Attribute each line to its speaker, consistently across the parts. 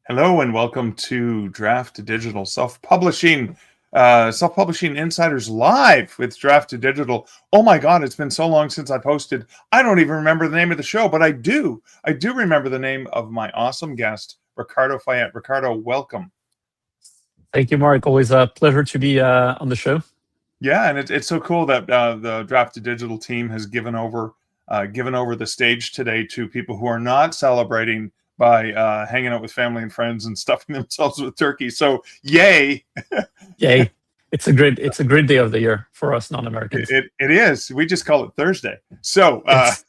Speaker 1: Hello and welcome to Draft Digital Self-Publishing Insiders Live with Draft Digital. Oh my God, it's been so long since I posted. I don't even remember the name of the show, but I do. I do remember the name of my awesome guest, Ricardo Fayet. Ricardo, welcome.
Speaker 2: Thank you, Mark. Always a pleasure to be on the show.
Speaker 1: Yeah, and it's so cool that the Draft Digital team has given over the stage today to people who are not celebrating by hanging out with family and friends and stuffing themselves with turkey. So, yay!
Speaker 2: Yay! It's a great day of the year for us non-Americans.
Speaker 1: It is. We just call it Thursday. So
Speaker 2: Yes.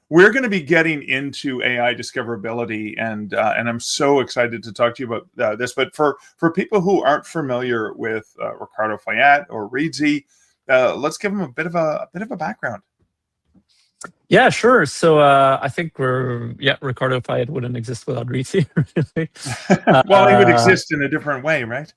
Speaker 1: we're going to be getting into AI discoverability, and I'm so excited to talk to you about this. But for people who aren't familiar with Ricardo Fayet or Reedsy, let's give them a bit of a background.
Speaker 2: Yeah, sure. So I think Ricardo Fayet wouldn't exist without Reedsy. Really.
Speaker 1: Well, he would exist in a different way, right?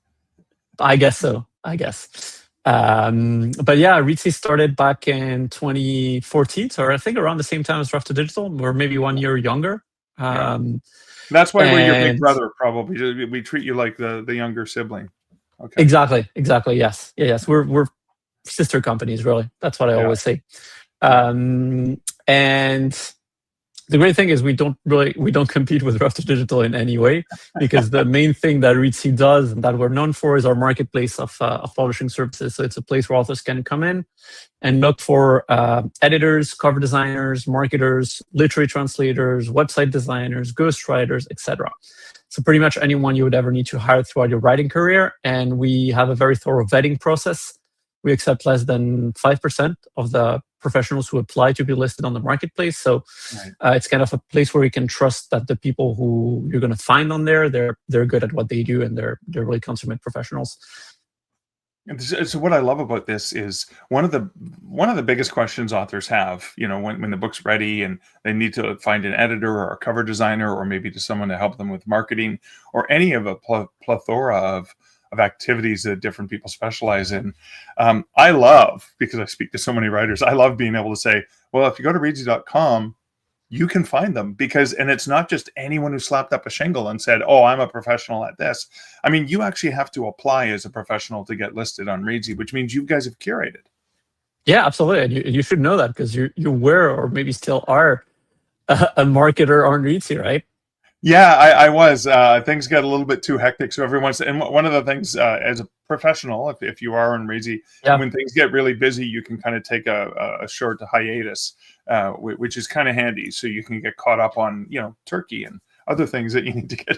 Speaker 2: I guess so. I guess. But yeah, Reedsy started back in 2014, so I think around the same time as Draft Digital, or maybe 1 year younger.
Speaker 1: That's why we're your big brother, probably. We treat you like the younger sibling.
Speaker 2: Okay. Exactly. Yes. Yes. We're sister companies, really. That's what I always say. And the great thing is we don't compete with Draft Digital in any way, because the main thing that Reedsy does and that we're known for is our marketplace of publishing services. So it's a place where authors can come in and look for editors, cover designers, marketers, literary translators, website designers, ghostwriters, etc. So pretty much anyone you would ever need to hire throughout your writing career. And we have a very thorough vetting process. We accept less than 5% of the professionals who apply to be listed on the marketplace. So it's kind of a place where you can trust that the people who you're going to find on there, they're good at what they do, and they're really consummate professionals.
Speaker 1: And so what I love about this is one of the biggest questions authors have, when the book's ready and they need to find an editor or a cover designer, or maybe to someone to help them with marketing, or any of a plethora of activities that different people specialize in. I love, because I speak to so many writers, I love being able to say, well, if you go to reedsy.com, you can find them, and it's not just anyone who slapped up a shingle and said, oh, I'm a professional at this. I mean, you actually have to apply as a professional to get listed on Reedsy, which means you guys have curated.
Speaker 2: Yeah, absolutely. And you should know that, because you were, or maybe still are, a marketer on Reedsy, right?
Speaker 1: Yeah, I was. Things got a little bit too hectic. So and one of the things as a professional, if you are on Reedsy, when things get really busy, you can kind of take a short hiatus, which is kind of handy. So you can get caught up on, turkey and other things that you need to get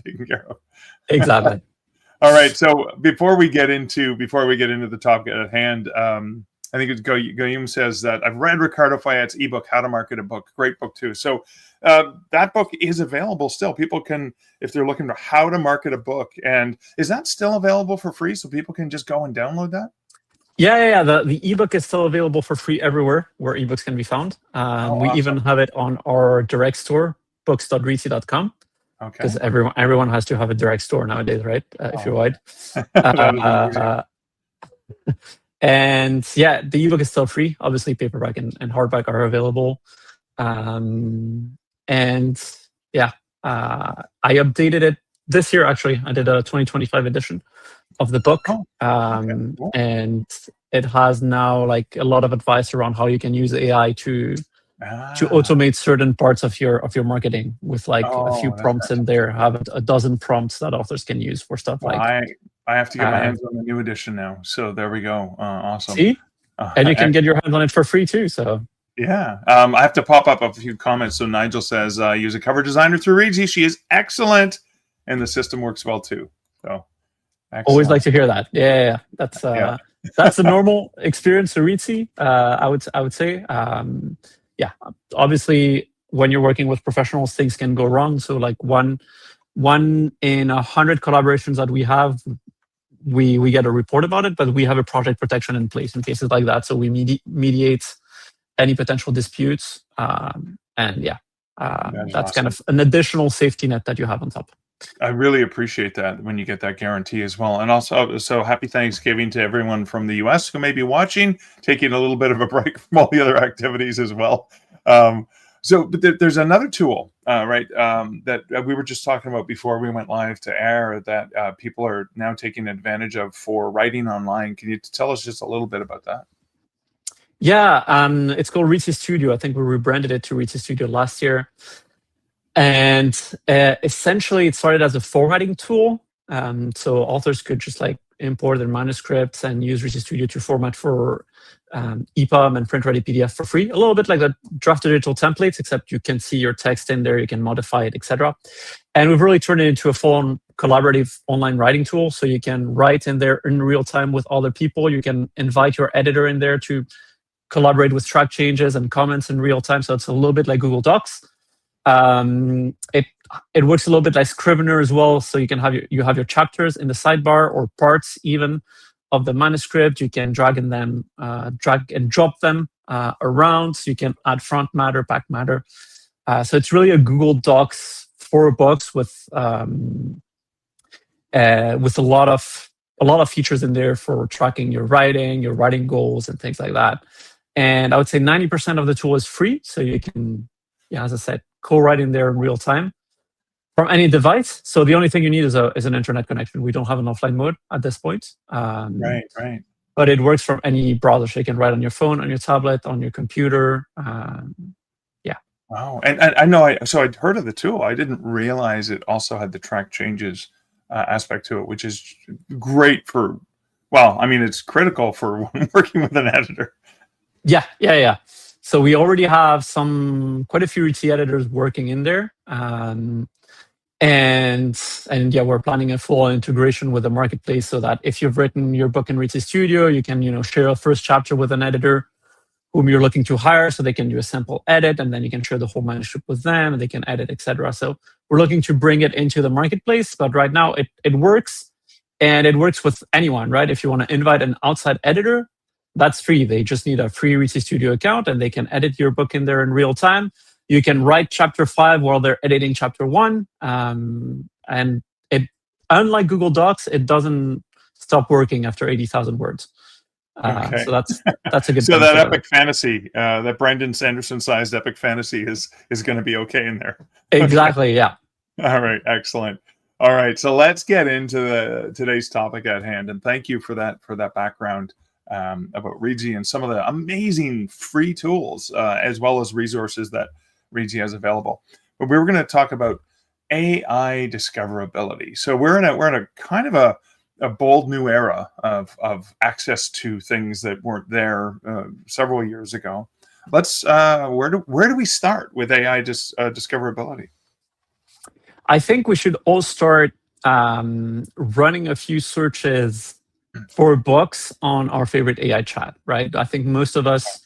Speaker 1: taken care of.
Speaker 2: Exactly.
Speaker 1: All right. So before we get into the topic at hand, I think it's Guillaume says that I've read Ricardo Fayet's ebook, How to Market a Book. Great book too. So that book is available still. People can, if they're looking for how to market a book, and is that still available for free so people can just go and download that?
Speaker 2: Yeah. The ebook is still available for free everywhere where ebooks can be found. We even have it on our direct store, books.reedsy.com. Okay. Because everyone has to have a direct store nowadays, right? If you're wide. And yeah, the ebook is still free. Obviously, paperback and hardback are available. And yeah, I updated it this year. Actually, I did a 2025 edition of the book, and it has now like a lot of advice around how you can use AI to automate certain parts of your marketing with like a few prompts in there. Have a dozen prompts that authors can use for stuff like.
Speaker 1: I have to get my hands on the new edition now. So there we go. Awesome.
Speaker 2: See, and you can get your hands on it for free too. So.
Speaker 1: Yeah, I have to pop up a few comments. So Nigel says, use a cover designer through Reedsy. She is excellent, and the system works well too. So, excellent.
Speaker 2: Always like to hear that. Yeah. That's that's a normal experience to Reedsy. I would say, obviously, when you're working with professionals, things can go wrong. So, like one in 100 collaborations that we have, we get a report about it, but we have a project protection in place in cases like that. So we mediate any potential disputes, and that's awesome. Kind of an additional safety net that you have on top.
Speaker 1: I really appreciate that when you get that guarantee as well. And also, so happy Thanksgiving to everyone from the US who may be watching, taking a little bit of a break from all the other activities as well. So, but there's another tool, right, that we were just talking about before we went live to air that people are now taking advantage of for writing online. Can you tell us just a little bit about that?
Speaker 2: Yeah, it's called Reedsy Studio. I think we rebranded it to Reedsy Studio last year. And essentially, it started as a formatting tool. So authors could just like import their manuscripts and use Reedsy Studio to format for EPUB and print-ready PDF for free. A little bit like the draft digital templates, except you can see your text in there, you can modify it, etc. And we've really turned it into a full-on collaborative online writing tool. So you can write in there in real time with other people. You can invite your editor in there to collaborate with track changes and comments in real time. So it's a little bit like Google Docs. It works a little bit like Scrivener as well. So you can have your chapters in the sidebar, or parts even of the manuscript. You can drag and drop them around. So you can add front matter, back matter. So it's really a Google Docs for books with a lot of features in there for tracking your writing goals, and things like that. And I would say 90% of the tool is free, so you can, as I said, co-write in there in real time from any device. So the only thing you need is an internet connection. We don't have an offline mode at this point.
Speaker 1: Right.
Speaker 2: But it works from any browser. So you can write on your phone, on your tablet, on your computer.
Speaker 1: Wow. And I know, so I'd heard of the tool. I didn't realize it also had the track changes aspect to it, which is great for, well, I mean, it's critical for working with an editor.
Speaker 2: Yeah. So we already have quite a few Reedsy editors working in there. And we're planning a full integration with the marketplace, so that if you've written your book in Reedsy Studio, you can, share a first chapter with an editor whom you're looking to hire, so they can do a simple edit, and then you can share the whole manuscript with them, and they can edit, etc. So we're looking to bring it into the marketplace, but right now it works, and it works with anyone, right? If you want to invite an outside editor, that's free. They just need a free Reedsy Studio account, and they can edit your book in there in real time. You can write chapter 5 while they're editing chapter 1. And unlike Google Docs, it doesn't stop working after 80,000 words.
Speaker 1: Okay.
Speaker 2: So that's a good
Speaker 1: so
Speaker 2: thing.
Speaker 1: That epic fantasy, that Brandon Sanderson-sized epic fantasy is going to be okay in there.
Speaker 2: Exactly, okay. Yeah.
Speaker 1: All right, excellent. All right, so let's get into today's topic at hand. And thank you for that background about Reedsy and some of the amazing free tools, as well as resources that Reedsy has available. But we were going to talk about AI discoverability. So we're in a kind of a bold new era of access to things that weren't there several years ago. Let's where do we start with AI discoverability?
Speaker 2: I think we should all start running a few searches for books on our favorite AI chat, right? I think most of us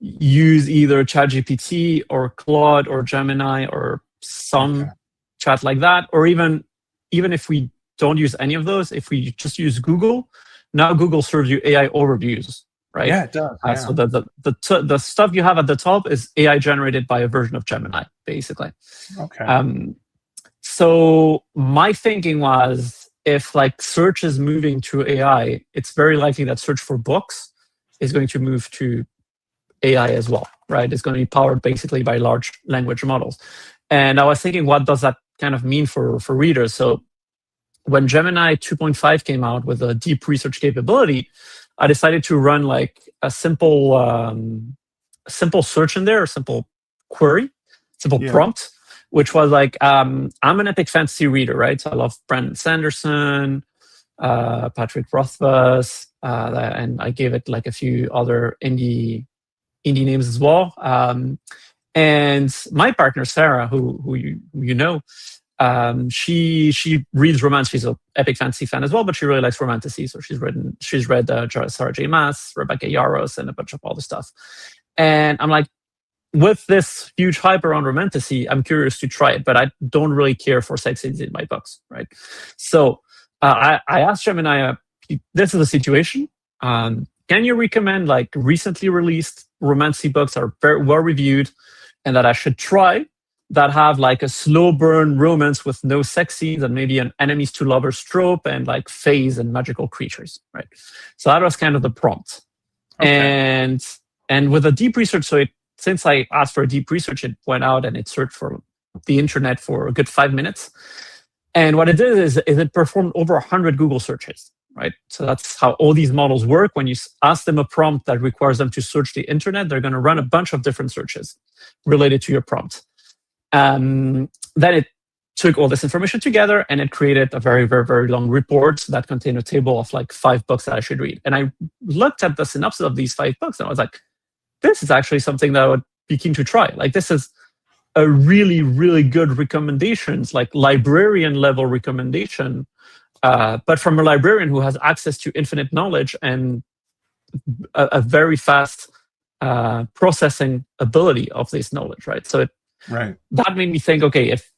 Speaker 2: use either ChatGPT or Claude or Gemini or some chat like that, or even if we don't use any of those, if we just use Google, now Google serves you AI overviews, right?
Speaker 1: Yeah, it does. Yeah.
Speaker 2: So the stuff you have at the top is AI generated by a version of Gemini, basically.
Speaker 1: Okay.
Speaker 2: So my thinking was, if like search is moving to AI, it's very likely that search for books is going to move to AI as well, right? It's going to be powered basically by large language models. And I was thinking, what does that kind of mean for readers? So when Gemini 2.5 came out with a deep research capability, I decided to run like a simple search in there, a simple query, simple prompt, which was like, I'm an epic fantasy reader, right? So I love Brandon Sanderson, Patrick Rothfuss, and I gave it like a few other indie names as well. And my partner Sarah, who you know, she reads romance. She's an epic fantasy fan as well, but she really likes romantasy. So she's read Sarah J. Maas, Rebecca Yarros, and a bunch of other stuff. And I'm like, with this huge hype around romantasy, I'm curious to try it, but I don't really care for sex scenes in my books, right? So I asked Gemini, this is the situation. Can you recommend like recently released romantasy books that are very well reviewed and that I should try, that have like a slow burn romance with no sex scenes and maybe an enemies to lovers trope and like fays and magical creatures, right? So that was kind of the prompt. Okay. And with a deep research, so since I asked for a deep research, it went out and it searched for the internet for a good 5 minutes. And what it did is it performed over 100 Google searches, right? So that's how all these models work. When you ask them a prompt that requires them to search the internet, they're going to run a bunch of different searches related to your prompt. Then it took all this information together and it created a very, very, very long report that contained a table of like 5 books that I should read. And I looked at the synopsis of these 5 books and I was like, this is actually something that I would be keen to try. Like, this is a really, really good recommendations, like librarian level recommendation, but from a librarian who has access to infinite knowledge and a very fast processing ability of this knowledge, right? So that made me think, okay, if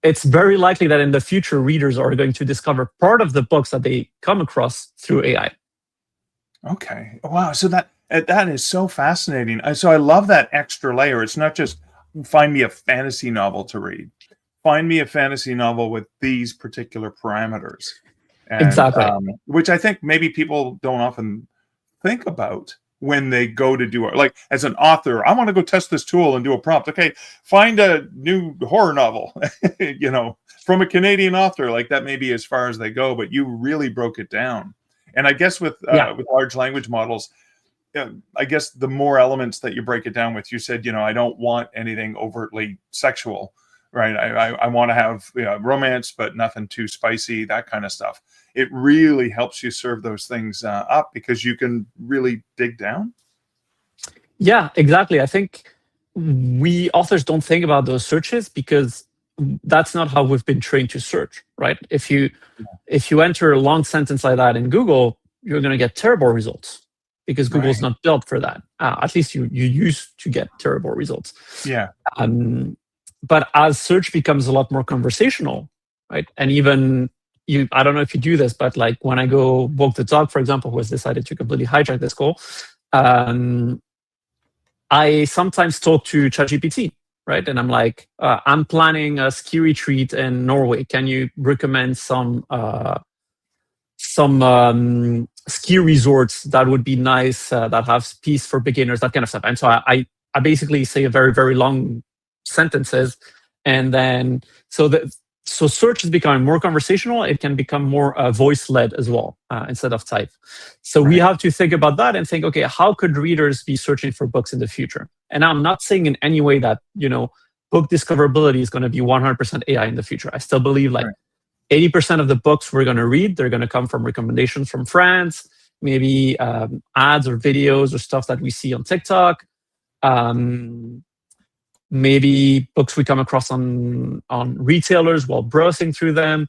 Speaker 2: it's very likely that in the future readers are going to discover part of the books that they come across through AI.
Speaker 1: Okay. Wow. So that is so fascinating. So I love that extra layer. It's not just find me a fantasy novel to read. Find me a fantasy novel with these particular parameters. And,
Speaker 2: exactly.
Speaker 1: Which I think maybe people don't often think about when they go to do it. Like, as an author, I want to go test this tool and do a prompt. Okay, find a new horror novel, from a Canadian author. Like, that may be as far as they go, but you really broke it down. And I guess with large language models, I guess the more elements that you break it down with, you said, I don't want anything overtly sexual, right? I want to have romance, but nothing too spicy, that kind of stuff. It really helps you serve those things up because you can really dig down.
Speaker 2: Yeah, exactly. I think we authors don't think about those searches because that's not how we've been trained to search, right? If you enter a long sentence like that in Google, you're going to get terrible results because Google's not built for that. At least you used to get terrible results.
Speaker 1: Yeah.
Speaker 2: But as search becomes a lot more conversational, right? And even I don't know if you do this, but like when I go walk the dog, for example, who has decided to completely hijack this call, I sometimes talk to ChatGPT, right? And I'm like, I'm planning a ski retreat in Norway. Can you recommend some ski resorts that would be nice, that have peace for beginners, that kind of stuff? And so I basically say a very, very long sentences, and then so search is becoming more conversational. It can become more voice-led as well, instead of type. So we have to think about that and think, okay, how could readers be searching for books in the future? And I'm not saying in any way that book discoverability is going to be 100% AI in the future. I still believe 80% of the books we're going to read, they're going to come from recommendations from friends, maybe ads or videos or stuff that we see on TikTok. Maybe books we come across on retailers while browsing through them.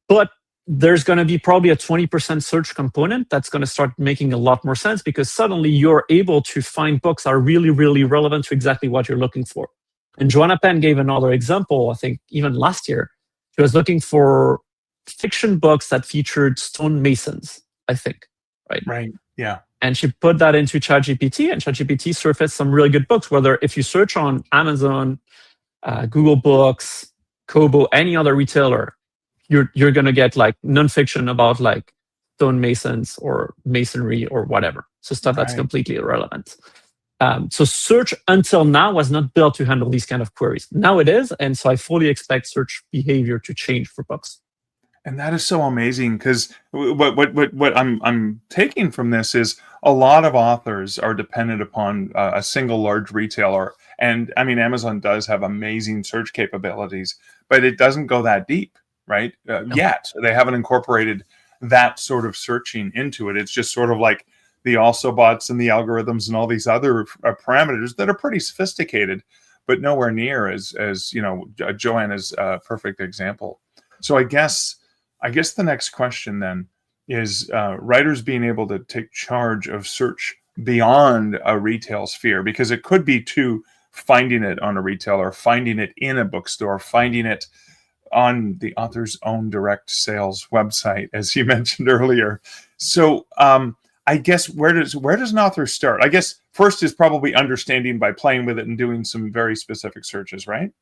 Speaker 2: But there's going to be probably a 20% search component that's going to start making a lot more sense because suddenly you're able to find books that are really, really relevant to exactly what you're looking for. And Joanna Penn gave another example, I think even last year. She was looking for fiction books that featured stonemasons, I think, right?
Speaker 1: Right, yeah.
Speaker 2: And she put that into ChatGPT, and ChatGPT surfaced some really good books. Whether if you search on Amazon, Google Books, Kobo, any other retailer, you're gonna get like nonfiction about like stonemasons or masonry or whatever. So stuff that's completely irrelevant. So search until now was not built to handle these kind of queries. Now it is, and so I fully expect search behavior to change for books.
Speaker 1: And that is so amazing because what I'm taking from this is a lot of authors are dependent upon a single large retailer. And I mean, Amazon does have amazing search capabilities, but it doesn't go that deep, right? Yet they haven't incorporated that sort of searching into it. It's just sort of like the also bots and the algorithms and all these other parameters that are pretty sophisticated, but nowhere near as Joanna's perfect example. So I guess the next question then is writers being able to take charge of search beyond a retail sphere, because it could be to finding it on a retailer, finding it in a bookstore, finding it on the author's own direct sales website, as you mentioned earlier. So I guess where does an author start? I guess first is probably understanding by playing with it and doing some very specific searches, right?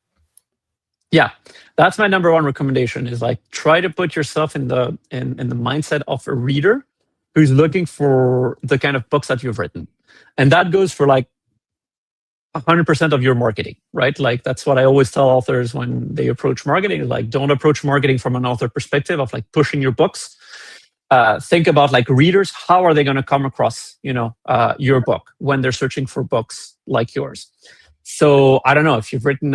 Speaker 2: Yeah, that's my number one recommendation is like try to put yourself in the mindset of a reader who's looking for the kind of books that you've written. And that goes for like 100% of your marketing, right? Like that's what I always tell authors when they approach marketing, like don't approach marketing from an author perspective of like pushing your books. Think about like readers, how are they going to come across, your book when they're searching for books like yours? So I don't know if you've written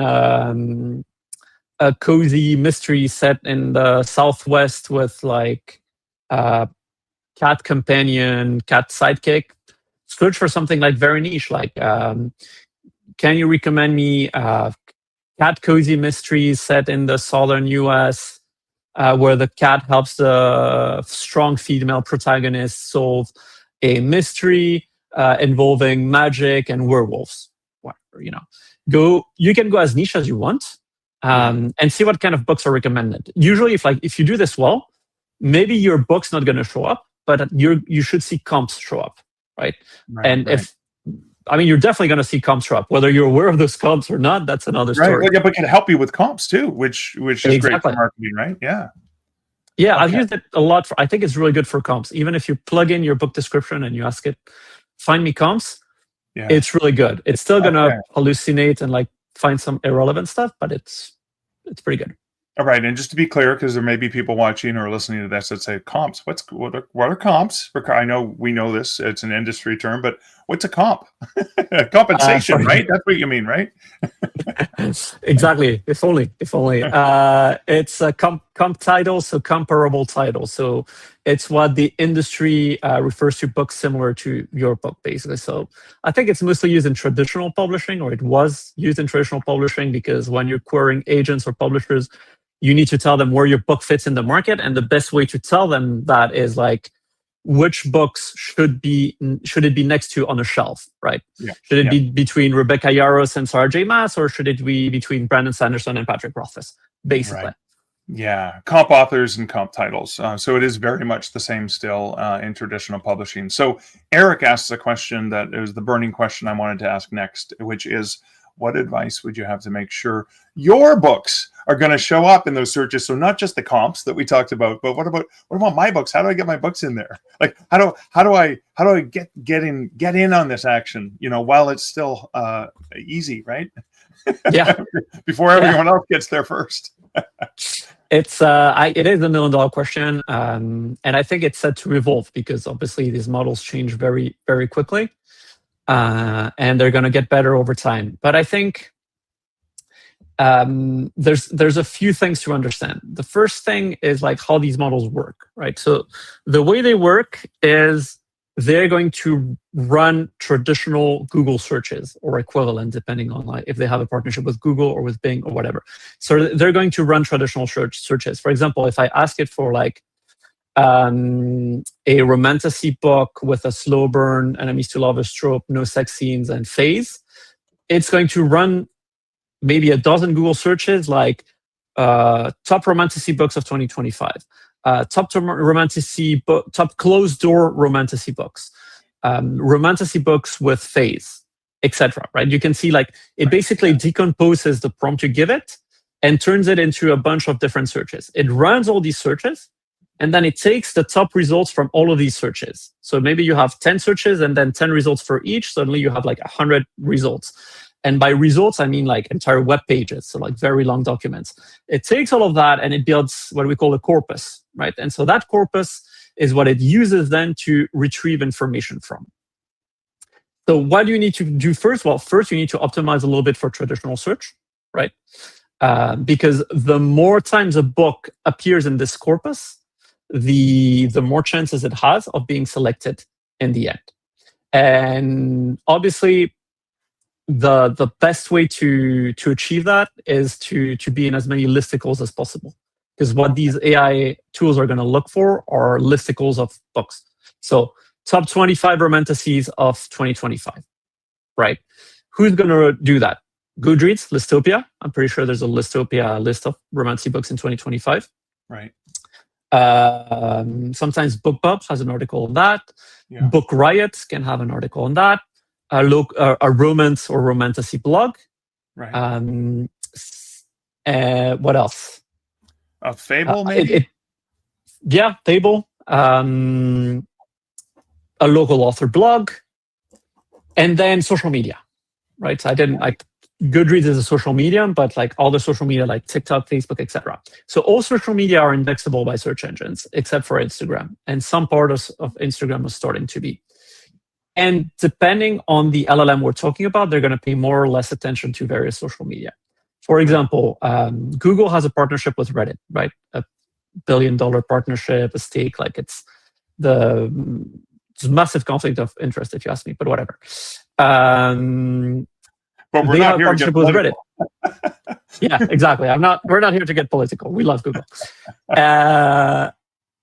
Speaker 2: a cozy mystery set in the Southwest with like cat companion, cat sidekick, search for something like very niche, like can you recommend me cat cozy mysteries set in the southern US where the cat helps the strong female protagonist solve a mystery involving magic and werewolves? Whatever, you can go as niche as you want and see what kind of books are recommended. Usually if you do this well, maybe your book's not going to show up, but you should see comps show up, right? You're definitely going to see comps show up. Whether you're aware of those comps or not, that's another story.
Speaker 1: Right. Well, but it can help you with comps too, which is great for marketing, right? Yeah.
Speaker 2: Yeah, okay. I've used it a lot. I think it's really good for comps. Even if you plug in your book description and you ask it, find me comps, it's really good. It's still going to hallucinate and like find some irrelevant stuff, but it's pretty good.
Speaker 1: All right, and just to be clear, because there may be people watching or listening to this that say comps. What are comps? I know we know this; it's an industry term, but what's a comp? Compensation, right? That's what you mean, right?
Speaker 2: Exactly. If only. It's a comp title, so comparable title. So it's what the industry refers to books similar to your book, basically. So I think it's mostly used in traditional publishing, or it was used in traditional publishing, because when you're querying agents or publishers, you need to tell them where your book fits in the market. And the best way to tell them that is like, which books should it be next to on a shelf, right? Yeah. Should it be between Rebecca Yarros and Sarah J. Maas, or should it be between Brandon Sanderson and Patrick Rothfuss, basically?
Speaker 1: Right. Yeah, comp authors and comp titles. So it is very much the same still in traditional publishing. So Eric asks a question that is the burning question I wanted to ask next, which is, what advice would you have to make sure your books are going to show up in those searches? So not just the comps that we talked about, but what about my books? How do I get my books in there? Like how do I get in on this action? While it's still easy, right?
Speaker 2: Yeah.
Speaker 1: Before everyone else gets there first.
Speaker 2: It is $1 million question, and I think it's set to evolve because obviously these models change very, very quickly. And they're going to get better over time. But I think there's a few things to understand. The first thing is like how these models work, right? So the way they work is they're going to run traditional Google searches or equivalent, depending on like if they have a partnership with Google or with Bing or whatever. So they're going to run traditional searches. For example, if I ask it for like a romantasy book with a slow burn, enemies to lovers trope, no sex scenes, and phase, it's going to run maybe a dozen Google searches like top romantasy books of 2025, top closed door romantasy books, romantasy books with phase, etc. Right? You can see like it basically decomposes the prompt you give it and turns it into a bunch of different searches. It runs all these searches, and then it takes the top results from all of these searches. So maybe you have 10 searches and then 10 results for each. Suddenly you have like 100 results. And by results, I mean like entire web pages, so like very long documents. It takes all of that and it builds what we call a corpus, right? And so that corpus is what it uses then to retrieve information from. So what do you need to do first? Well, first you need to optimize a little bit for traditional search, right? Because the more times a book appears in this corpus, the more chances it has of being selected in the end. And obviously, the best way to achieve that is to be in as many listicles as possible. Because what these AI tools are going to look for are listicles of books. So top 25 romantasies of 2025, right? Who's going to do that? Goodreads, Listopia. I'm pretty sure there's a Listopia list of romantasy books in 2025.
Speaker 1: Right.
Speaker 2: Sometimes BookBub has an article on that. Yeah. Book Riot can have an article on that. A romance or romantasy blog.
Speaker 1: Right.
Speaker 2: What else?
Speaker 1: A Fable, maybe?
Speaker 2: Fable. A local author blog. And then social media, right? So I didn't like Goodreads is a social medium, but like all the social media like TikTok, Facebook, etc. So all social media are indexable by search engines except for Instagram, and some part of Instagram is starting to be. And depending on the LLM we're talking about, they're going to pay more or less attention to various social media. For example, Google has a partnership with Reddit, right? A billion-dollar partnership, a stake, like it's massive conflict of interest, if you ask me, but whatever.
Speaker 1: But we're
Speaker 2: they
Speaker 1: not
Speaker 2: have a
Speaker 1: here to get
Speaker 2: partnership with Reddit.
Speaker 1: political.
Speaker 2: Yeah, exactly. We're not here to get political. We love Google.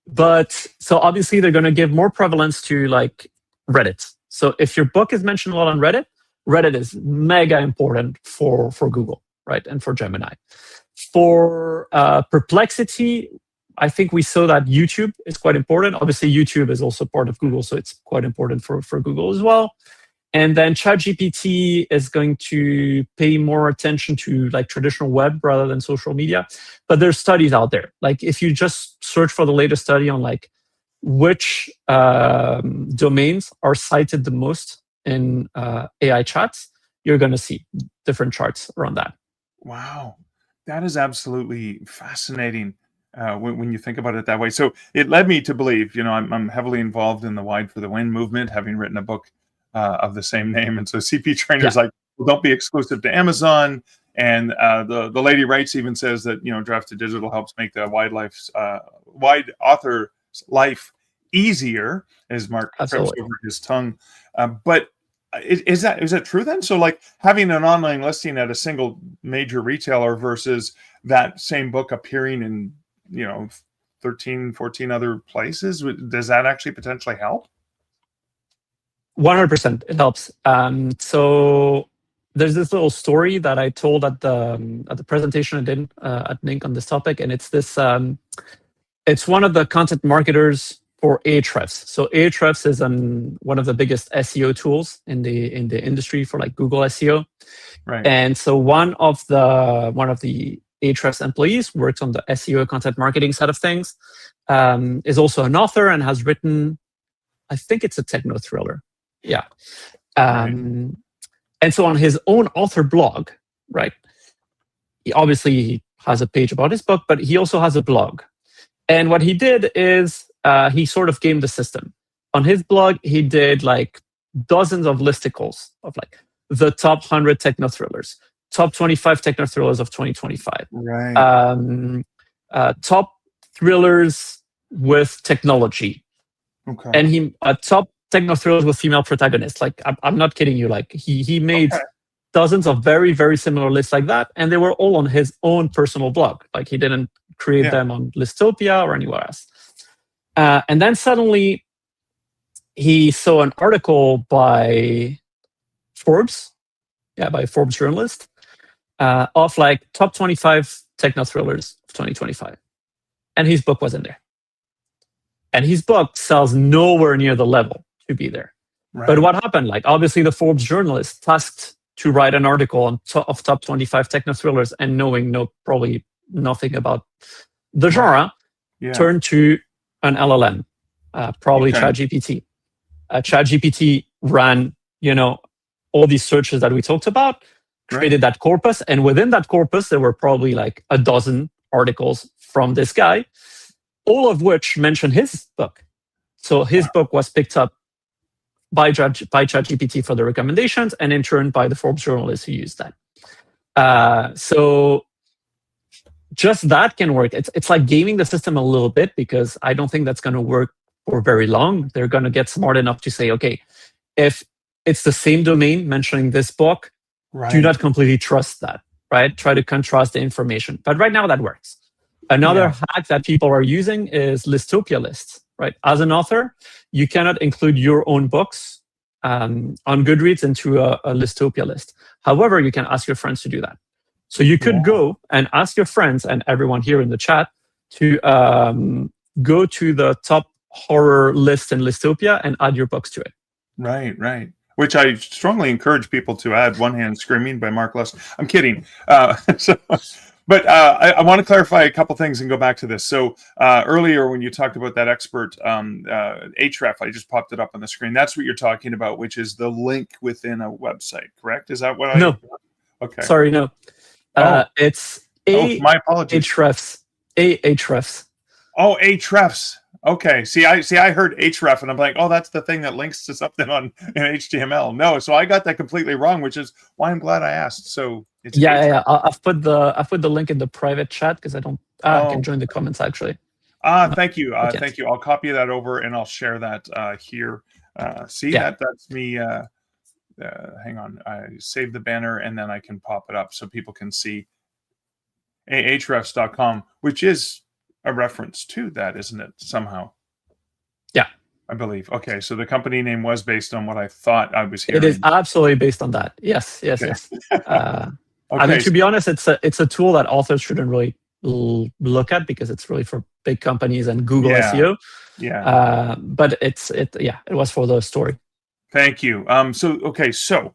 Speaker 2: But so obviously they're going to give more prevalence to like Reddit. So if your book is mentioned a lot on Reddit, Reddit is mega important for Google, right? And for Gemini. For Perplexity, I think we saw that YouTube is quite important. Obviously, YouTube is also part of Google, so it's quite important for Google as well. And then ChatGPT is going to pay more attention to like traditional web rather than social media. But there's studies out there. Like if you just search for the latest study on like which domains are cited the most in AI chats, you're going to see different charts around that.
Speaker 1: Wow, that is absolutely fascinating when you think about it that way. So it led me to believe, I'm heavily involved in the Wide for the Win movement, having written a book of the same name. And so CP Trainer's like, well, don't be exclusive to Amazon. And the lady writes even says that, Draft to Digital helps make the wide author life easier, as Mark trips over his tongue. But is that true then? So like having an online listing at a single major retailer versus that same book appearing in, 13, 14 other places, does that actually potentially help?
Speaker 2: 100%, it helps. So there's this little story that I told at the presentation I did at NINC on this topic, and it's this. It's one of the content marketers for Ahrefs. So Ahrefs is one of the biggest SEO tools in the industry for like Google SEO.
Speaker 1: Right.
Speaker 2: And so one of the Ahrefs employees works on the SEO content marketing side of things. Is also an author and has written, I think it's a techno thriller. Yeah. And so on his own author blog, right? He obviously has a page about his book, but he also has a blog. And what he did is he sort of gamed the system. On his blog, he did like dozens of listicles of like the top 100 techno thrillers, top 25 techno thrillers of 2025,
Speaker 1: right?
Speaker 2: Top thrillers with technology,
Speaker 1: okay,
Speaker 2: and he top techno thrillers with female protagonists. Like I'm not kidding you. Like he made dozens of very, very similar lists like that, and they were all on his own personal blog. Like he didn't create them on Listopia or anywhere else. And then suddenly he saw an article by Forbes, by a Forbes journalist, of like top 25 techno thrillers of 2025. And his book was in there. And his book sells nowhere near the level to be there. Right. But what happened? Like obviously the Forbes journalist tasked to write an article on of top 25 techno thrillers, and knowing probably nothing about the genre, turned to an LLM, probably ChatGPT. ChatGPT ran, all these searches that we talked about, created that corpus, and within that corpus, there were probably like a dozen articles from this guy, all of which mention his book. So his book was picked up by ChatGPT for the recommendations, and in turn by the Forbes journalists who used that. So just that can work. It's like gaming the system a little bit, because I don't think that's going to work for very long. They're going to get smart enough to say, okay, if it's the same domain mentioning this book, do not completely trust that, right? Try to contrast the information. But right now that works. Another hack that people are using is Listopia lists, right? As an author, you cannot include your own books on Goodreads into a Listopia list. However, you can ask your friends to do that. So you could go and ask your friends and everyone here in the chat to go to the top horror list in Listopia and add your books to it.
Speaker 1: Right. Which I strongly encourage people to add. One Hand Screaming by Mark Less. I'm kidding. But But I want to clarify a couple things and go back to this. So earlier when you talked about that expert href, I just popped it up on the screen. That's what you're talking about, which is the link within a website, correct? Is that what
Speaker 2: No.
Speaker 1: Okay.
Speaker 2: Sorry, no. It's
Speaker 1: my apologies.
Speaker 2: Ahrefs.
Speaker 1: Oh, hrefs. Okay. See, I heard href, and I'm like, oh, that's the thing that links to something in HTML. No, so I got that completely wrong, which is why I'm glad I asked. So it's
Speaker 2: yeah. I've put the link in the private chat because I don't. I can join the comments actually.
Speaker 1: Thank you. Thank you. I'll copy that over and I'll share that here. That's me. Hang on. I save the banner and then I can pop it up so people can see ahrefs.com, which is a reference to that, isn't it? Somehow.
Speaker 2: Yeah.
Speaker 1: I believe. Okay. So the company name was based on what I thought I was hearing.
Speaker 2: It is absolutely based on that. Yes.
Speaker 1: Okay.
Speaker 2: I mean, to be honest, it's a tool that authors shouldn't really look at because it's really for big companies and Google SEO.
Speaker 1: Yeah.
Speaker 2: But it was for the story.
Speaker 1: Thank you. So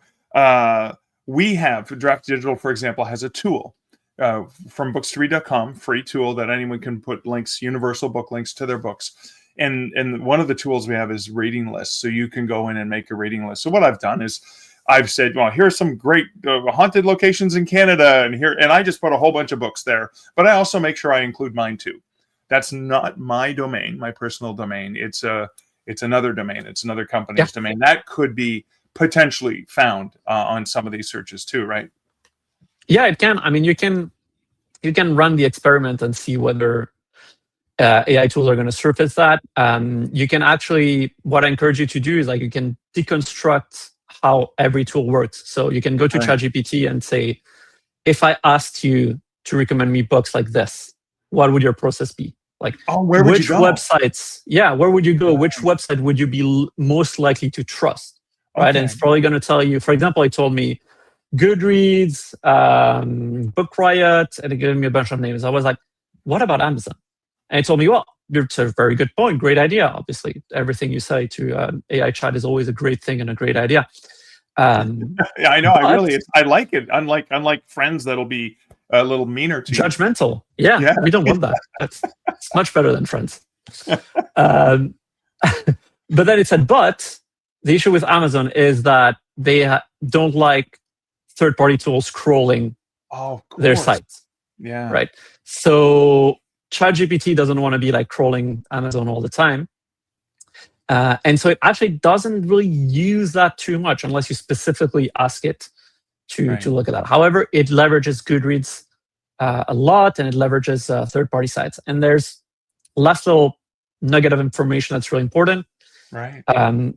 Speaker 1: we have Draft Digital, for example, has a tool from books2read.com, free tool that anyone can put links, universal book links to their books. And one of the tools we have is rating lists. So you can go in and make a rating list. So what I've done is I've said, well, here are some great haunted locations in Canada, and I just put a whole bunch of books there. But I also make sure I include mine too. That's not my domain, my personal domain. It's another domain. It's another company's domain that could be potentially found on some of these searches too, right?
Speaker 2: Yeah, it can. I mean, you can run the experiment and see whether AI tools are going to surface that. You can actually, what I encourage you to do is you can deconstruct how every tool works. So you can go to ChatGPT and say, if I asked you to recommend me books like this, what would your process be?
Speaker 1: Where would you go?
Speaker 2: Websites? Yeah, where would you go? Which website would you be most likely to trust? Right, and it's probably going to tell you. For example, it told me Goodreads, Book Riot, and it gave me a bunch of names. I was like, what about Amazon? And it told me, well, it's a very good point. Great idea. Obviously, everything you say to AI chat is always a great thing and a great idea.
Speaker 1: Yeah, I know. I like it. Unlike friends that'll be a little meaner to
Speaker 2: judgmental. Yeah, we don't want that. It's much better than friends. But then it said, but the issue with Amazon is that they don't like third-party tools crawling their sites.
Speaker 1: Yeah.
Speaker 2: Right. So ChatGPT doesn't want to be crawling Amazon all the time. And so it actually doesn't really use that too much unless you specifically ask it to look at that. However, it leverages Goodreads a lot, and it leverages third-party sites. And there's last little nugget of information that's really important.
Speaker 1: Right.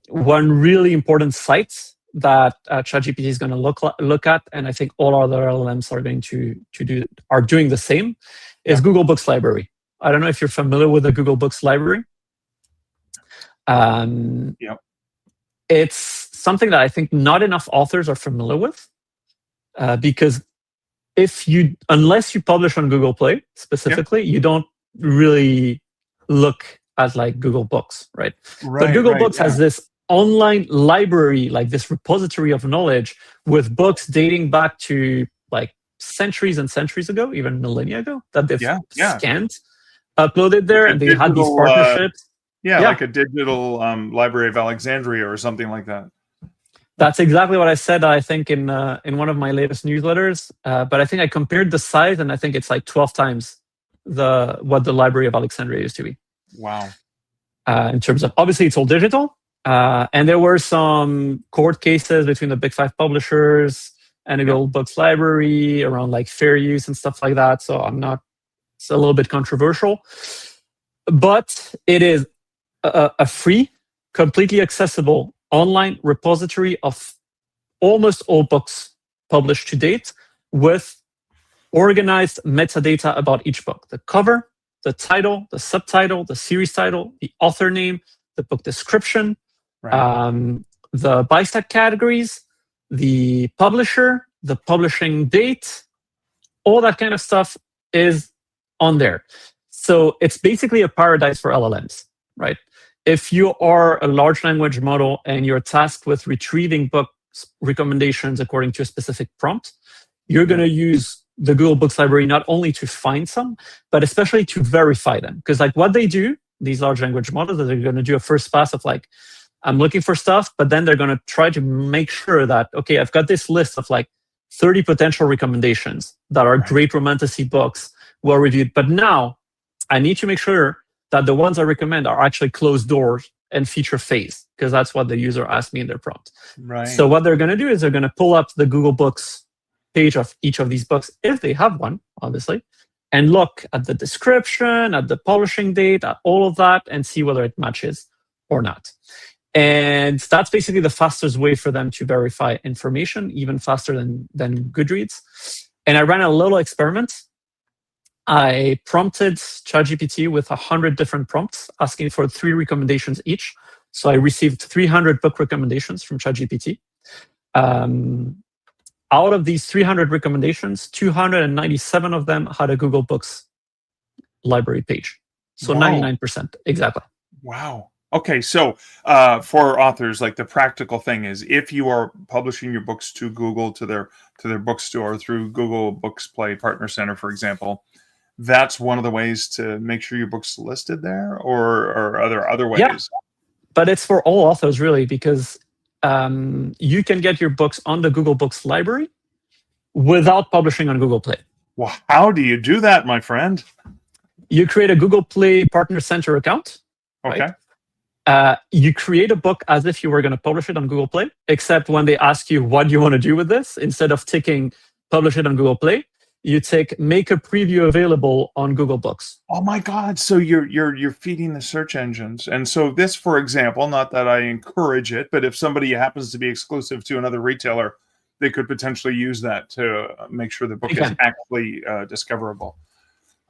Speaker 2: One really important site that ChatGPT is going to look at, and I think all other LLMs are going are doing the same, is Google Books Library. I don't know if you're familiar with the Google Books Library. It's something that I think not enough authors are familiar with, because unless you publish on Google Play specifically, you don't really look at Google Books, right? But Google Books has this online library, this repository of knowledge with books dating back to centuries and centuries ago, even millennia ago, that they've scanned, uploaded there, and they had these partnerships.
Speaker 1: Like a digital Library of Alexandria or something like that.
Speaker 2: That's exactly what I said, I think, in one of my latest newsletters. But I think I compared the size, and I think it's 12 times what the Library of Alexandria used to be.
Speaker 1: Wow.
Speaker 2: In terms of, obviously, it's all digital. And there were some court cases between the big 5 publishers and the Google Books Library around fair use and stuff like that. So it's a little bit controversial. But it is a free, completely accessible online repository of almost all books published to date, with organized metadata about each book: the cover, the title, the subtitle, the series title, the author name, the book description, the BISAC categories, the publisher, the publishing date, all that kind of stuff is on there. So it's basically a paradise for LLMs, right? If you are a large language model and you're tasked with retrieving book recommendations according to a specific prompt, you're going to use the Google Books library not only to find some, but especially to verify them. Because like what they do, these large language models, they're going to do a first pass of like, I'm looking for stuff, but then they're going to try to make sure that, okay, I've got this list of like 30 potential recommendations that are great romantasy books, well reviewed. But now I need to make sure that the ones I recommend are actually closed doors and feature phase, because that's what the user asked me in their prompt.
Speaker 1: Right.
Speaker 2: So what they're going to do is they're going to pull up the Google Books page of each of these books, if they have one, obviously, and look at the description, at the publishing date, at all of that, and see whether it matches or not. And that's basically the fastest way for them to verify information, even faster than Goodreads. And I ran a little experiment. I prompted ChatGPT with 100 different prompts, asking for 3 recommendations each. So I received 300 book recommendations from ChatGPT. Out of these 300 recommendations, 297 of them had a Google Books library page. So 99%, exactly.
Speaker 1: Wow. Okay, so for authors, like the practical thing is, if you are publishing your books to Google, to their bookstore through Google Books Play Partner Center, for example, that's one of the ways to make sure your book's listed there, or are there other ways?
Speaker 2: Yeah, but it's for all authors really, because you can get your books on the Google Books library without publishing on Google Play.
Speaker 1: Well, how do you do that, my friend?
Speaker 2: You create a Google Play Partner Center account.
Speaker 1: Okay.
Speaker 2: Right? You create a book as if you were going to publish it on Google Play, except when they ask you what do you want to do with this, instead of ticking publish it on Google Play, you tick make a preview available on Google Books.
Speaker 1: Oh my God! So you're feeding the search engines, and so this, for example, not that I encourage it, but if somebody happens to be exclusive to another retailer, they could potentially use that to make sure the book is actually discoverable.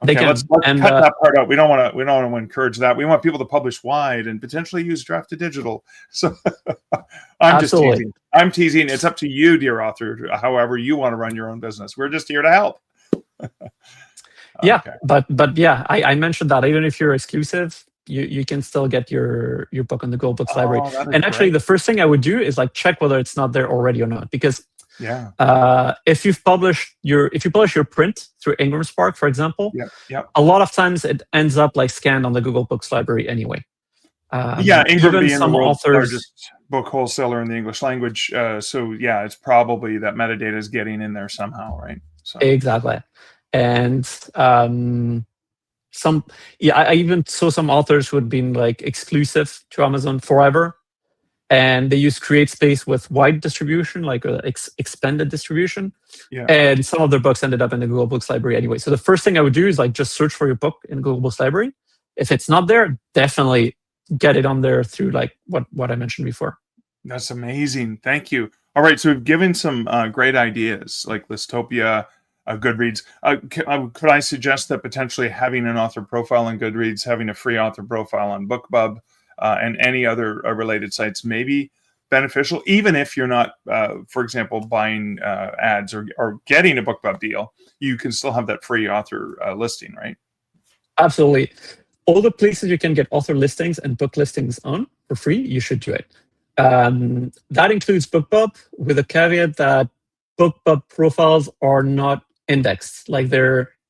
Speaker 1: Okay, let's cut that part out. We don't want to encourage that. We want people to publish wide and potentially use draft to digital. So I'm just teasing. I'm teasing. It's up to you, dear author, however you want to run your own business. We're just here to help.
Speaker 2: Yeah, okay. but yeah, I mentioned that even if you're exclusive, you can still get your book on the Google Books library. And actually, the first thing I would do is like check whether it's not there already or not, because if you publish your print through Ingram Spark, for example, a lot of times it ends up like scanned on the Google Books library anyway.
Speaker 1: Ingram being the world's largest book wholesaler in the English language, so yeah, it's probably that metadata is getting in there somehow, right? So.
Speaker 2: Exactly, and I even saw some authors who had been like exclusive to Amazon forever. And they use CreateSpace with wide distribution, like expanded distribution. Yeah. And some of their books ended up in the Google Books library anyway. So the first thing I would do is like just search for your book in Google Books library. If it's not there, definitely get it on there through like what I mentioned before.
Speaker 1: That's amazing. Thank you. All right. So we've given some great ideas like Listopia, Goodreads. Could I suggest that potentially having an author profile on Goodreads, having a free author profile on BookBub, and any other related sites may be beneficial, even if you're not, for example, buying ads or getting a BookBub deal, you can still have that free author listing, right?
Speaker 2: Absolutely. All the places you can get author listings and book listings on for free, you should do it. That includes BookBub, with a caveat that BookBub profiles are not indexed. Like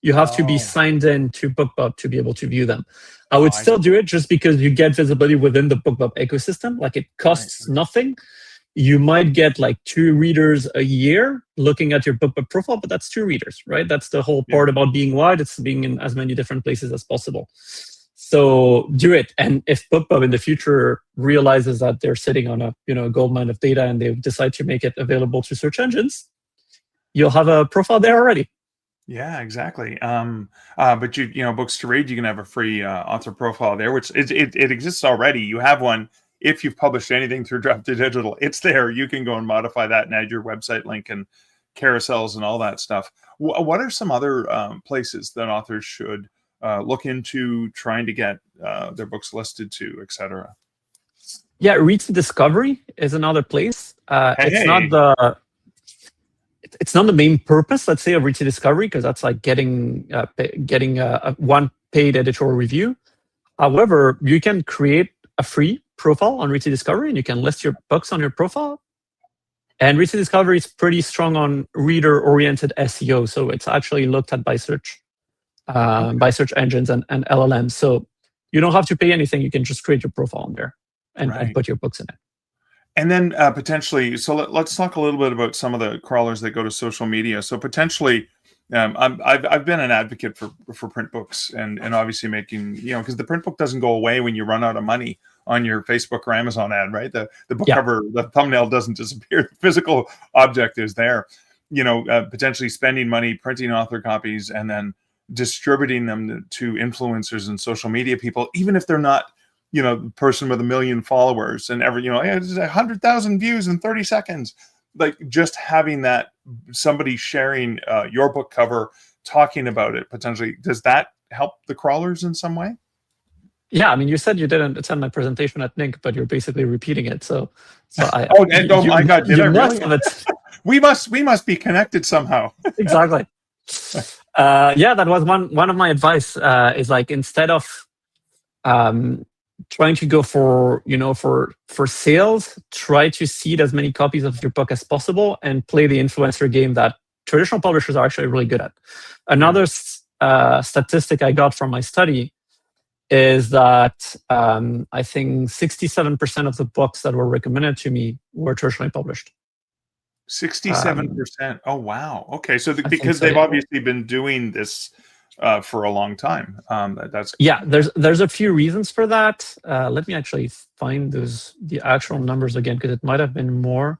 Speaker 2: you have to be signed in to BookBub to be able to view them. I would still do it just because you get visibility within the BookBub ecosystem. Like it costs nothing. You might get like 2 readers a year looking at your BookBub profile, but that's 2 readers, right? That's the whole part about being wide. It's being in as many different places as possible. So do it. And if BookBub in the future realizes that they're sitting on a gold mine of data and they decide to make it available to search engines, you'll have a profile there already.
Speaker 1: Yeah, exactly. But Books to Read, you can have a free author profile there, which it exists already. You have one if you've published anything through Draft to Digital. It's there. You can go and modify that and add your website link and carousels and all that stuff. What are some other places that authors should look into trying to get their books listed to, etc.?
Speaker 2: Yeah, Reedsy Discovery is another place. It's not the main purpose, let's say, of Reedsy Discovery, because that's like getting a one paid editorial review. However, you can create a free profile on Reedsy Discovery and you can list your books on your profile And Reedsy Discovery is pretty strong on reader-oriented SEO, so it's actually looked at by search engines and LLMs. So you don't have to pay anything. You can just create your profile on there and put your books in it.
Speaker 1: And then potentially, so let's talk a little bit about some of the crawlers that go to social media. So potentially, I've been an advocate for print books and obviously making, because the print book doesn't go away when you run out of money on your Facebook or Amazon ad, right? The book cover, the thumbnail doesn't disappear. The physical object is there. Potentially spending money, printing author copies, and then distributing them to influencers and social media people, even if they're not, the person with 1 million followers and hey, it's 100,000 views in 30 seconds. Like just having that, somebody sharing your book cover, talking about it potentially, does that help the crawlers in some way?
Speaker 2: Yeah, I mean, you said you didn't attend my presentation at NINC, but you're basically repeating it. So
Speaker 1: my God, did I really? we must be connected somehow.
Speaker 2: Exactly. Yeah, that was one of my advice. Is like, instead of trying to go for sales, try to seed as many copies of your book as possible and play the influencer game that traditional publishers are actually really good at. Another statistic I got from my study is that I think 67% of the books that were recommended to me were traditionally published.
Speaker 1: 67%. Oh, wow. Okay, so because they've obviously been doing this for a long time. That's
Speaker 2: there's a few reasons for that. Let me actually find the actual numbers again, because it might have been more.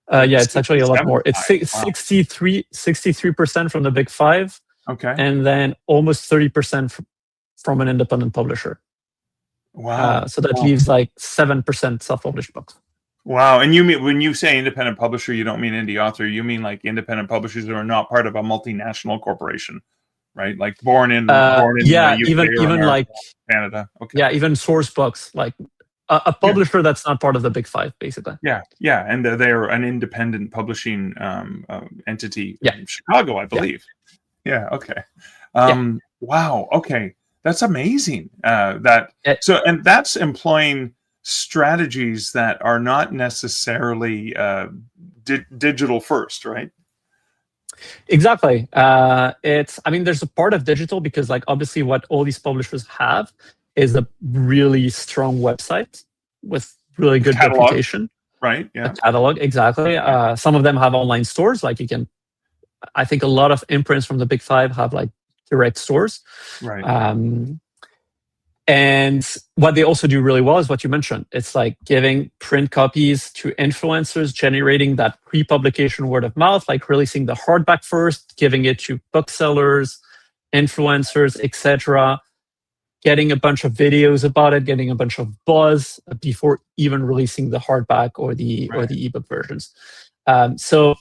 Speaker 2: It's actually a lot more. It's 63% from the big five.
Speaker 1: Okay.
Speaker 2: And then almost 30% from an independent publisher.
Speaker 1: Wow.
Speaker 2: So that leaves like 7% self-published books.
Speaker 1: Wow. And you mean, when you say independent publisher, you don't mean indie author. You mean like independent publishers that are not part of a multinational corporation, right? Like born in UK
Speaker 2: even like
Speaker 1: Canada. Okay.
Speaker 2: Yeah, even source books, like a publisher that's not part of the big five, basically.
Speaker 1: Yeah. And they're an independent publishing entity in Chicago, I believe. Yeah. Okay. Wow. Okay. That's amazing. And that's employing strategies that are not necessarily digital first, right?
Speaker 2: Exactly. There's a part of digital, because like obviously what all these publishers have is a really strong website with really good reputation.
Speaker 1: Right. Yeah.
Speaker 2: A catalog. Exactly. Some of them have online stores. Like I think a lot of imprints from the big five have like direct stores.
Speaker 1: Right.
Speaker 2: And what they also do really well is what you mentioned. It's like giving print copies to influencers, generating that pre-publication word of mouth, like releasing the hardback first, giving it to booksellers, influencers, etc., getting a bunch of videos about it, getting a bunch of buzz before even releasing the hardback or the ebook versions. So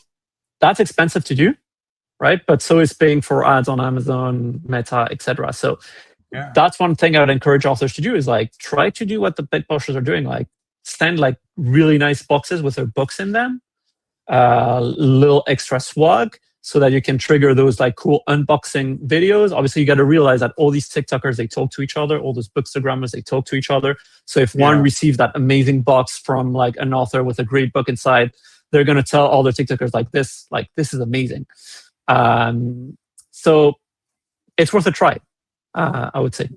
Speaker 2: that's expensive to do, right? But so is paying for ads on Amazon, Meta, etc. So that's one thing I would encourage authors to do, is like try to do what the big publishers are doing, like send like really nice boxes with their books in them, little extra swag, so that you can trigger those like cool unboxing videos. Obviously, you got to realize that all these TikTokers, they talk to each other, all those bookstagrammers, they talk to each other. So if one receives that amazing box from like an author with a great book inside, they're going to tell all their TikTokers this is amazing. So it's worth a try. I would say.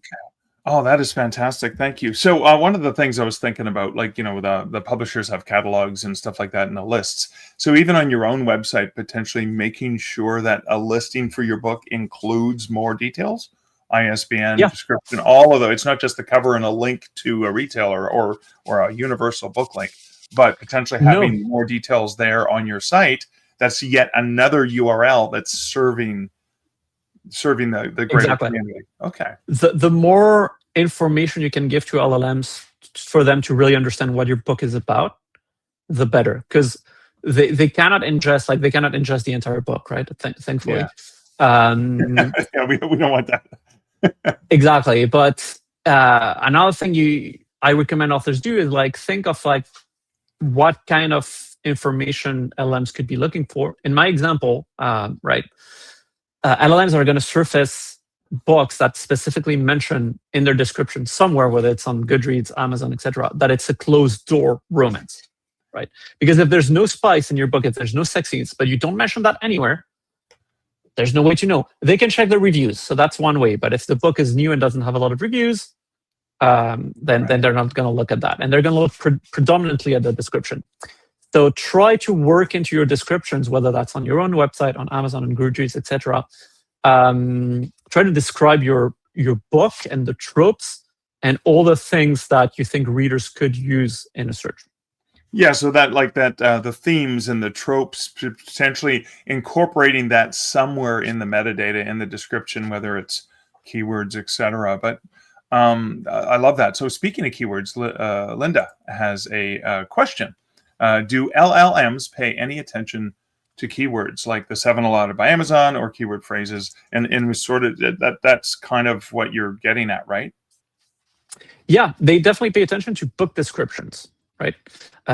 Speaker 1: Oh, that is fantastic. Thank you. So one of the things I was thinking about, like, the publishers have catalogs and stuff like that, and the lists. So even on your own website, potentially making sure that a listing for your book includes more details, ISBN, description, all of those. It's not just the cover and a link to a retailer or a universal book link, but potentially having more details there on your site. That's yet another URL that's serving the greater community. Okay.
Speaker 2: The more information you can give to LLMs for them to really understand what your book is about, the better, because they cannot ingest the entire book, right? Thankfully.
Speaker 1: We don't want that.
Speaker 2: Exactly. But another thing I recommend authors do is like think of like what kind of information LLMs could be looking for. In my example, LLMs are going to surface books that specifically mention in their description somewhere, whether it's on Goodreads, Amazon, etc., that it's a closed door romance. right? Because if there's no spice in your book, if there's no sex scenes, but you don't mention that anywhere, there's no way to know. They can check the reviews, so that's one way. But if the book is new and doesn't have a lot of reviews, then they're not going to look at that, and they're going to look predominantly at the description. So try to work into your descriptions, whether that's on your own website, on Amazon, and Goodreads, etc. Try to describe your book and the tropes and all the things that you think readers could use in a search.
Speaker 1: Yeah, so that the themes and the tropes, potentially incorporating that somewhere in the metadata, in the description, whether it's keywords, etc. But I love that. So speaking of keywords, Linda has a question. Do LLMs pay any attention to keywords like the 7 allotted by Amazon or keyword phrases? And sort of that's kind of what you're getting at, right?
Speaker 2: Yeah, they definitely pay attention to book descriptions, right?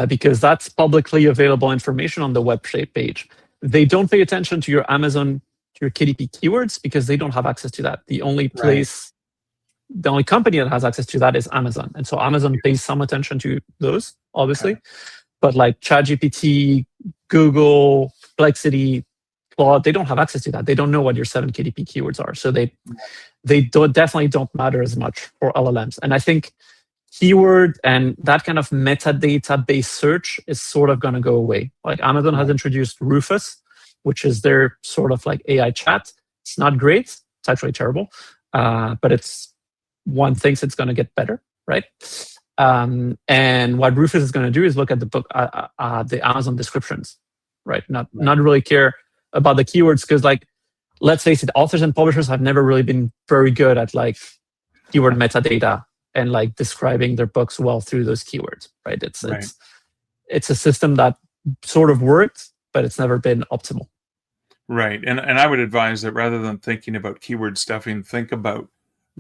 Speaker 2: Because that's publicly available information on the website page. They don't pay attention to your Amazon, to your KDP keywords, because they don't have access to that. The only place, the only company that has access to that is Amazon. And so Amazon pays some attention to those, obviously. Okay. But like ChatGPT, Google, Perplexity, Claude, they don't have access to that. They don't know what your 7 KDP keywords are. So they definitely don't matter as much for LLMs. And I think keyword and that kind of metadata-based search is sort of going to go away. Like Amazon has introduced Rufus, which is their sort of like AI chat. It's not great. It's actually terrible. But it's one thinks it's going to get better, right? And what Rufus is going to do is look at the book, the Amazon descriptions, right? Not really care about the keywords, because like, let's face it, authors and publishers have never really been very good at like keyword metadata and like describing their books well through those keywords, right? It's a system that sort of worked, but it's never been optimal.
Speaker 1: Right, and I would advise that rather than thinking about keyword stuffing, think about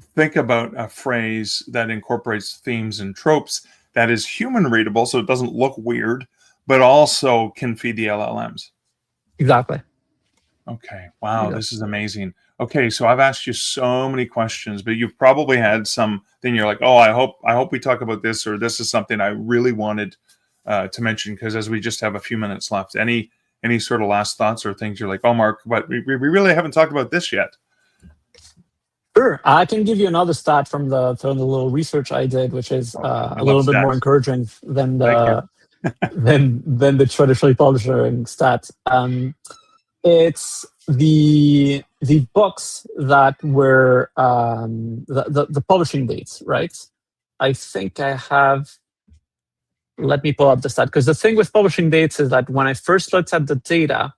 Speaker 1: a phrase that incorporates themes and tropes that is human readable, so it doesn't look weird, but also can feed the LLMs.
Speaker 2: Exactly.
Speaker 1: Okay. Wow. Yeah. This is amazing. Okay. So I've asked you so many questions, but you've probably had something you're like, oh, I hope we talk about this, or this is something I really wanted to mention, because as we just have a few minutes left, any sort of last thoughts or things you're like, oh, Mark, but we really haven't talked about this yet.
Speaker 2: Sure. I can give you another stat from the little research I did, which is a little bit more encouraging than the than the traditionally publishing stat. It's the books that were the publishing dates, right? I think I have. Let me pull up the stat, because the thing with publishing dates is that when I first looked at the data,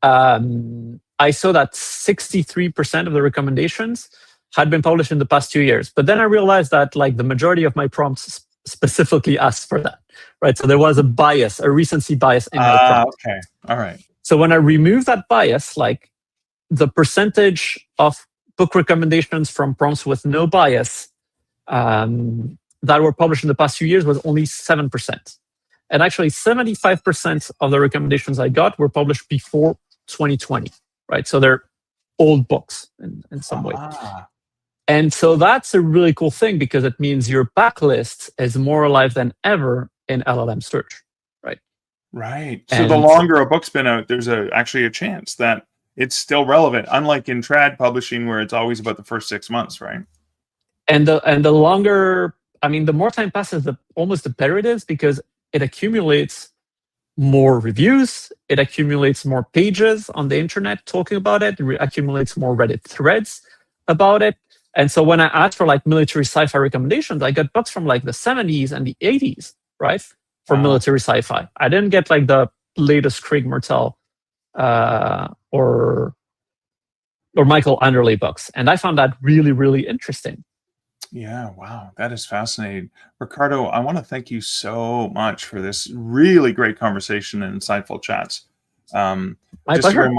Speaker 2: I saw that 63% of the recommendations had been published in the past 2 years. But then I realized that like the majority of my prompts specifically asked for that, right? So there was a bias, a recency bias in my prompt.
Speaker 1: Okay, all right.
Speaker 2: So when I remove that bias, like the percentage of book recommendations from prompts with no bias that were published in the past few years was only 7%. And actually 75% of the recommendations I got were published before 2020, right? So they're old books in some way. And so that's a really cool thing, because it means your backlist is more alive than ever in LLM search, right?
Speaker 1: Right. So the longer a book's been out, there's actually a chance that it's still relevant, unlike in trad publishing where it's always about the first 6 months, right?
Speaker 2: And the longer, I mean, the more time passes, almost the better it is, because it accumulates more reviews, it accumulates more pages on the internet talking about it, accumulates more Reddit threads about it. And so when I asked for like military sci-fi recommendations, I got books from like the 70s and the 80s, right? For military sci-fi. I didn't get like the latest Craig Martel or Michael Anderle books. And I found that really, really interesting.
Speaker 1: Yeah, wow, that is fascinating. Ricardo, I want to thank you so much for this really great conversation and insightful chats.
Speaker 2: My
Speaker 1: just
Speaker 2: pleasure.
Speaker 1: a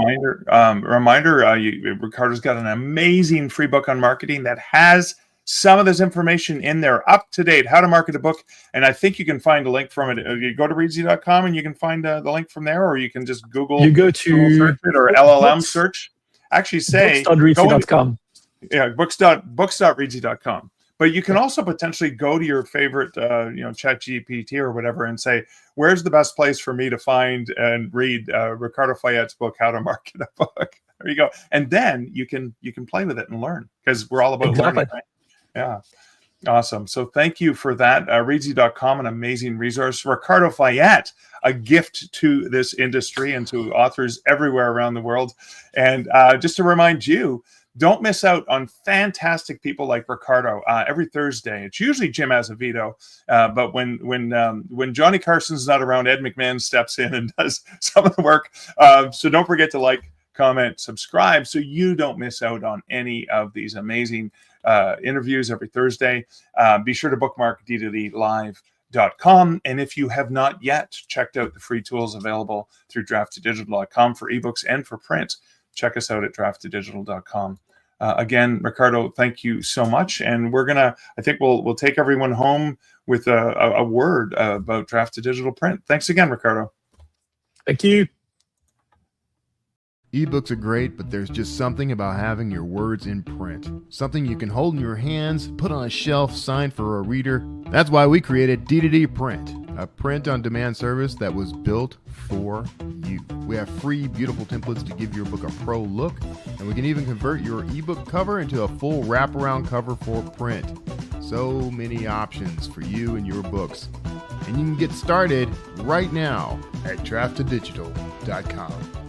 Speaker 1: reminder, Ricardo's got an amazing free book on marketing that has some of this information in there, up to date, how to market a book. And I think you can find a link from it. You go to Reedsy.com and you can find the link from there, or you can just Google.
Speaker 2: You go to
Speaker 1: Google search it, or LLM search. Actually, say
Speaker 2: books.reedsy.com.
Speaker 1: Yeah, books.reedsy.com. But you can also potentially go to your favorite, Chat GPT or whatever, and say, "Where's the best place for me to find and read Ricardo Fayet's book, How to Market a Book?" There you go, and then you can play with it and learn, because we're all about learning, right? Yeah, awesome. So thank you for that. Reedsy.com, an amazing resource. Ricardo Fayet, a gift to this industry and to authors everywhere around the world. And just to remind you, don't miss out on fantastic people like Ricardo every Thursday. It's usually Jim Azevedo, but when Johnny Carson's not around, Ed McMahon steps in and does some of the work. So don't forget to like, comment, subscribe, so you don't miss out on any of these amazing interviews every Thursday. Be sure to bookmark d2dlive.com. And if you have not yet checked out the free tools available through draft2digital.com for ebooks and for print, check us out at draft2digital.com. Again, Ricardo, thank you so much. And I think we'll take everyone home with a word about Draft2Digital print. Thanks again, Ricardo.
Speaker 2: Thank you.
Speaker 3: Ebooks are great, but there's just something about having your words in print. Something you can hold in your hands, put on a shelf, sign for a reader. That's why we created D2D Print, a print-on-demand service that was built for you. We have free, beautiful templates to give your book a pro look, and we can even convert your ebook cover into a full wraparound cover for print. So many options for you and your books. And you can get started right now at draft2digital.com.